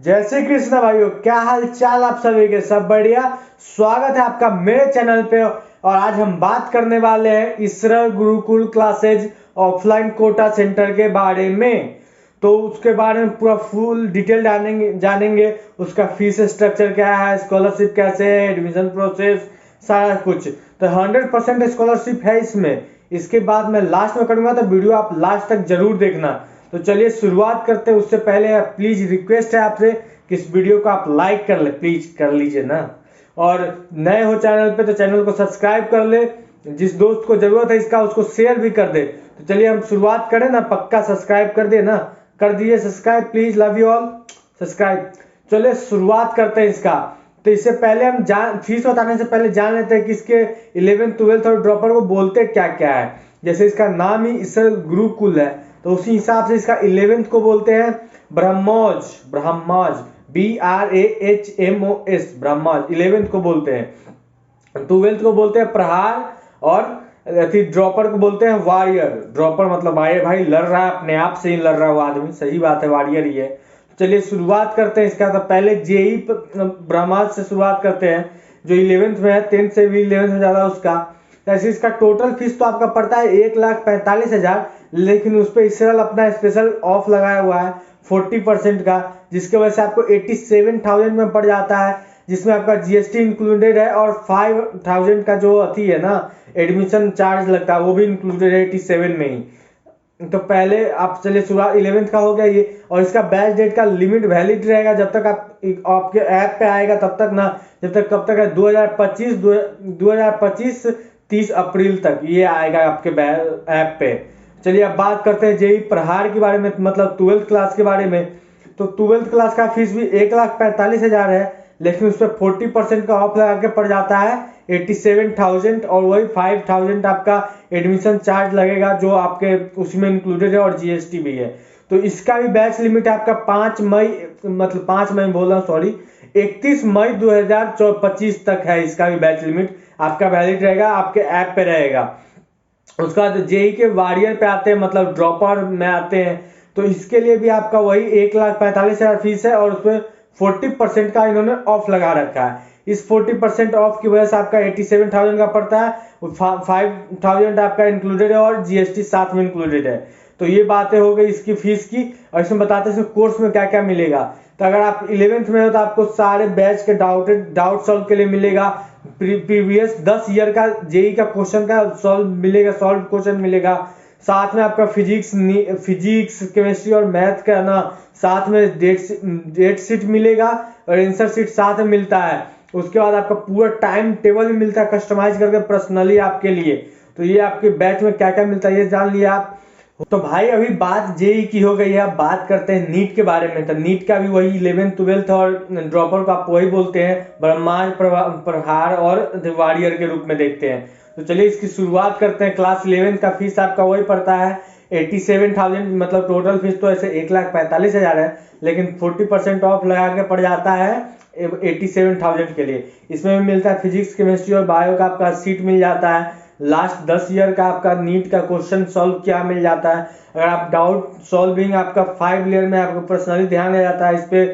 जय श्री कृष्ण भाइयों, क्या हाल चाल आप सभी के? सब बढ़िया। स्वागत है आपका मेरे चैनल पे। और आज हम बात करने वाले हैं ISRO Gurukul classes offline Kota centre के बारे में। तो उसके बारे में पूरा फुल डिटेल जानेंगे। उसका फीस स्ट्रक्चर क्या है, स्कॉलरशिप कैसे है, एडमिशन प्रोसेस, सारा कुछ। तो 100% स्कॉलरशिप है इसमें। इसके बाद मैं लास्ट में करूंगा, तो वीडियो आप लास्ट तक जरूर देखना। तो चलिए शुरुआत करते हैं। उससे पहले प्लीज रिक्वेस्ट है आपसे कि इस वीडियो को आप लाइक कर ले, प्लीज कर लीजिए ना। और नए हो चैनल पे तो चैनल को सब्सक्राइब कर ले। जिस दोस्त को जरूरत है इसका उसको शेयर भी कर दे। तो चलिए हम शुरुआत करें ना। पक्का सब्सक्राइब कर दे ना, कर दीजिए subscribe please. Love you all, subscribe. चलिए शुरुआत करते हैं इसका। तो इससे पहले हम फीस बताने से पहले जान लेते हैं कि इसके 11th 12th और ड्रॉपर को बोलते क्या क्या है। जैसे इसका नाम ही इसरो गुरुकुल है, तो उसी हिसाब से इसका 11th को बोलते हैं ब्रह्मोस। ब्रह्मोस BRAHMOS, ब्रह्मोस 11th को बोलते हैं। 12th को बोलते हैं प्रहार। और ड्रॉपर को बोलते हैं वॉरियर। ड्रॉपर मतलब भाई लड़ रहा है, अपने आप से ही लड़ रहा है वो आदमी। सही बात है, वॉरियर ही है। चलिए शुरुआत करते हैं इसका। तो पहले जेई ब्रह्मोस से शुरुआत करते हैं, जो 11th में है। 10th से भी 11th में ज्यादा उसका। ऐसे इसका टोटल फीस तो आपका पड़ता है 1,45,000, लेकिन उस पर इसराइल अपना स्पेशल ऑफ लगाया हुआ है 40% का, जिसके वजह से आपको 87,000 में पड़ जाता है, जिसमें आपका जीएसटी इंक्लूडेड है। और 5,000 का जो अथी है ना, एडमिशन चार्ज लगता है, वो भी इंक्लूडेड है 87 में ही। तो पहले आप चलिए शुरुआत 11th का हो गया ये। और इसका बैच डेट का लिमिट वैलिड रहेगा जब तक आपके ऐप पे आएगा तब तक ना। जब तक कब तक है, 2025 30 अप्रैल तक ये आएगा आपके ऐप पे। चलिए अब बात करते हैं जेई प्रहार के बारे में, मतलब 12th क्लास के बारे में। तो 12th क्लास का फीस भी 1,45,000 है, लेकिन उस पर 40% का ऑफ लगा के पड़ जाता है 87,000। और वही 5,000 आपका एडमिशन चार्ज लगेगा, जो आपके उसमें इंक्लूडेड है, और जीएसटी भी है। तो इसका भी बैच लिमिट है आपका 5 मई, मतलब 5 मई बोल रहा हूँ, सॉरी, 31 मई 2025 तक है। इसका भी बैच लिमिट आपका वैलिड रहेगा, आपके ऐप पे रहेगा। उसके बाद जेई के वॉरियर पे आते हैं, मतलब ड्रॉपर में आते हैं। तो इसके लिए भी आपका वही 1,45,000 फीस है, और उसमें 40% का इन्होंने ऑफ लगा रखा है। इस 40% ऑफ की वजह से आपका 87,000 का पड़ता है। 5,000 आपका इंक्लूडेड है, और जीएसटी साथ में इंक्लूडेड है। तो ये बातें हो गई इसकी फीस की। और इसमें बताते हैं कोर्स में क्या क्या मिलेगा। तो अगर आप 11th में हो तो आपको सारे बैच के डाउट सॉल्व के लिए मिलेगा। प्रीवियस 10 ईयर का जेई का क्वेश्चन का सॉल्व मिलेगा, सॉल्व क्वेश्चन मिलेगा। साथ में आपका फिजिक्स केमिस्ट्री और मैथ का ना, साथ में डेट शीट मिलेगा, और आंसर शीट साथ में मिलता है। उसके बाद आपका पूरा टाइम टेबल भी मिलता है, कस्टमाइज करके पर्सनली आपके लिए। तो ये आपके बैच में क्या क्या मिलता है ये जान लिया आप। तो भाई अभी बात जेई की हो गई है, अब बात करते हैं नीट के बारे में। तो नीट का भी वही 11th 12th और ड्रॉपर को आप वही बोलते हैं, ब्रह्मांड, प्रहार और वॉरियर के रूप में देखते हैं। तो चलिए इसकी शुरुआत करते हैं। क्लास 11th का फीस आपका वही पड़ता है 87,000, मतलब टोटल फीस तो ऐसे 1,45,000 है, लेकिन 40% ऑफ लगा के पड़ जाता है 87,000 के लिए। इसमें भी मिलता है फिजिक्स केमिस्ट्री और बायो का आपका सीट मिल जाता है। लास्ट 10 ईयर का आपका नीट का क्वेश्चन सॉल्व क्या मिल जाता है। अगर आप डाउट सॉल्विंग आपका 5 ईयर में आपको पर्सनली ध्यान दिया जाता है। इस पे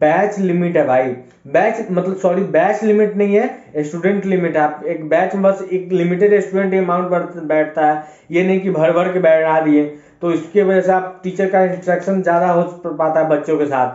बैच लिमिट है भाई, बैच मतलब सॉरी बैच लिमिट नहीं है, स्टूडेंट लिमिट है। आप एक बैच में बस एक लिमिटेड स्टूडेंट अमाउंट बैठता है, ये नहीं कि भर भर के बैठा दिए। तो इसकी वजह से आप टीचर का इंस्ट्रक्शन ज्यादा हो पाता है बच्चों के साथ।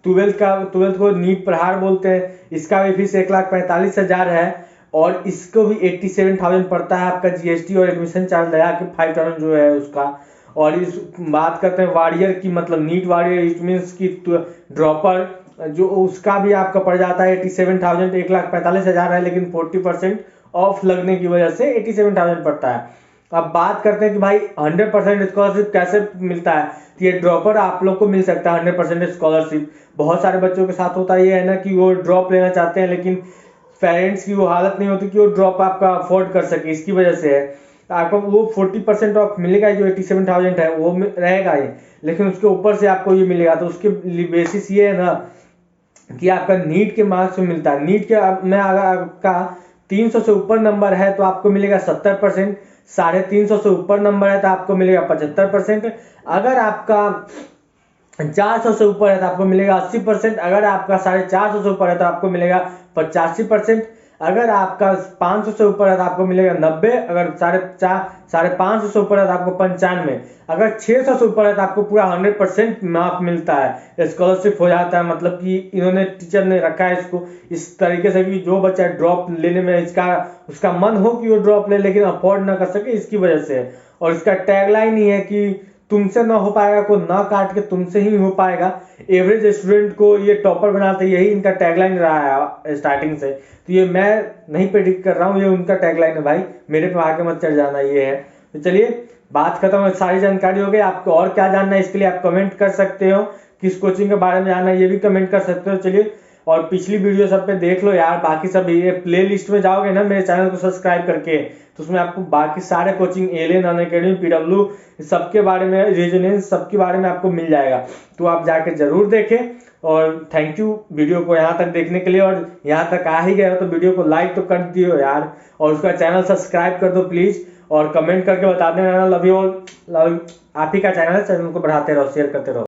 12th को नीट प्रहार बोलते हैं। इसका भी फीस 1,45,000 है, और इसको भी 87,000 पड़ता है आपका जीएसटी और एडमिशन चार्ज लगा के 5,000 जो है उसका। और इस बात करते हैं वॉरियर की, मतलब नीट वॉरियर, इट मीन्स की ड्रॉपर, जो उसका भी आपका पड़ जाता है 87,000। 1,45,000 है, लेकिन 40% ऑफ लगने की वजह से 87,000 पड़ता है। अब बात करते हैं कि भाई 100% स्कॉलरशिप कैसे मिलता है। तो ये ड्रॉपर आप लोग को मिल सकता है 100% स्कॉलरशिप। बहुत सारे बच्चों के साथ होता है ना कि वो ड्रॉप लेना चाहते हैं, लेकिन पेरेंट्स की वो हालत नहीं होती कि वो ड्रॉप आपका अफोर्ड कर सके, इसकी वजह से है। तो आपको वो 40% ऑफ मिलेगा, जो 87,000 है वो रहेगा ही, लेकिन उसके ऊपर से आपको ये मिलेगा। तो उसके बेसिस ये है ना कि आपका नीट के मार्क्स में मिलता है। नीट के में अगर आपका 300 से ऊपर नंबर है तो आपको मिलेगा 70%, 350 से ऊपर नंबर है तो आपको मिलेगा 75%। अगर आपका 400 से ऊपर है तो आपको मिलेगा 80%। अगर आपका 450 से ऊपर है तो आपको मिलेगा 85%। अगर आपका 500 से ऊपर है तो आपको मिलेगा 90। अगर 550 से ऊपर है तो आपको 95। अगर 600 से ऊपर है तो आपको पूरा 100% मार्क मिलता है, स्कॉलरशिप हो जाता है। मतलब कि इन्होंने टीचर ने रखा है इसको इस तरीके से कि जो बच्चा ड्रॉप लेने में उसका मन हो कि वो ड्रॉप ले लेकिन अफोर्ड ना कर सके, इसकी वजह से। और इसका टैगलाइन ही है कि तुमसे ना हो पाएगा को ना काट के तुमसे ही हो पाएगा। एवरेज स्टूडेंट को ये टॉपर बनाते, यही इनका टैगलाइन रहा है स्टार्टिंग से। तो ये मैं नहीं प्रेडिक्ट कर रहा हूँ, ये उनका टैगलाइन है भाई, मेरे पे आके मत चढ़ जाना। ये है तो चलिए बात खत्म है, सारी जानकारी हो गई। आपको और क्या जानना है इसके लिए आप कमेंट कर सकते हो, किस कोचिंग के बारे में जानना है ये भी कमेंट कर सकते हो। चलिए और पिछली वीडियो सब पे देख लो यार, बाकी सब ये प्ले लिस्ट में जाओगे ना मेरे चैनल को सब्सक्राइब करके, तो उसमें आपको बाकी सारे कोचिंग एलियन अनअकैडमी पीडब्ल्यू सबके बारे में, रेजोनेंस सबके बारे में आपको मिल जाएगा। तो आप जाके जरूर देखें। और थैंक यू वीडियो को यहाँ तक देखने के लिए। और यहाँ तक आ ही गया तो वीडियो को लाइक तो कर दियो यार, और उसका चैनल सब्सक्राइब कर दो प्लीज। और कमेंट करके बता देना लव यू ऑल, लव, आप ही का चैनल है, चैनल को बढ़ाते रहो, शेयर करते रहो।